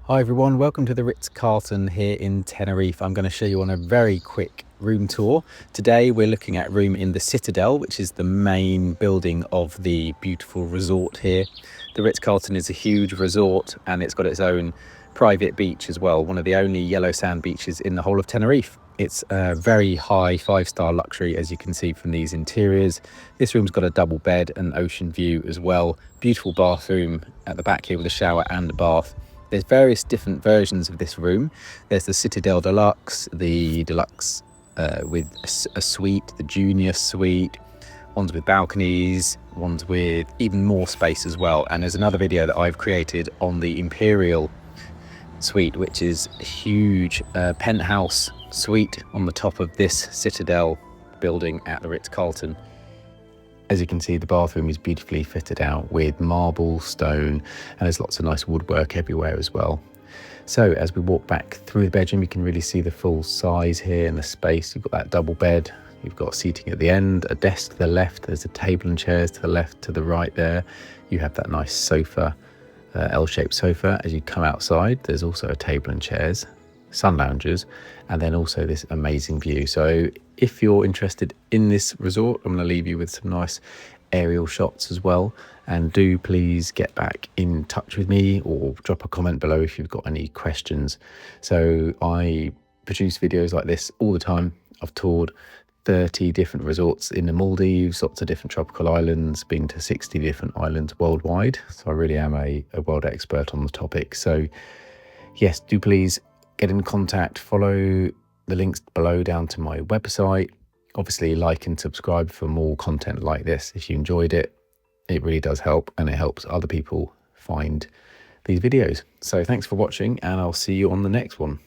Hi everyone, welcome to the Ritz-Carlton here in Tenerife. I'm going to show you on a very quick room tour. Today we're looking at a room in the Citadel, which is the main building of the beautiful resort here. The Ritz-Carlton is a huge resort and it's got its own private beach as well, one of the only yellow sand beaches in the whole of Tenerife. It's a very high 5-star luxury, as you can see from these interiors. This room's got a double bed and ocean view as well. Beautiful bathroom at the back here with a shower and a bath. There's various different versions of this room. There's the Citadel Deluxe, the Deluxe with a suite, the Junior Suite, ones with balconies, ones with even more space as well. And there's another video that I've created on the Imperial Suite, which is a huge penthouse suite on the top of this Citadel building at the Ritz-Carlton. As you can see, the bathroom is beautifully fitted out with marble, stone, and there's lots of nice woodwork everywhere as well. So as we walk back through the bedroom, you can really see the full size here and the space. You've got that double bed, you've got seating at the end, a desk to the left, there's a table and chairs to the left, to the right there. You have that nice sofa, L-shaped sofa. As you come outside, there's also a table and chairs, sun loungers, and then also this amazing view. So if you're interested in this resort, I'm going to leave you with some nice aerial shots as well, and do please get back in touch with me or drop a comment below if you've got any questions. So I produce videos like this all the time. I've toured 30 different resorts in the Maldives, lots of different tropical islands, been to 60 different islands worldwide, so I really am a world expert on the topic. So yes, do please get in contact, follow the links below down to my website. Obviously like and subscribe for more content like this. If you enjoyed it, it really does help, and it helps other people find these videos. So thanks for watching, and I'll see you on the next one.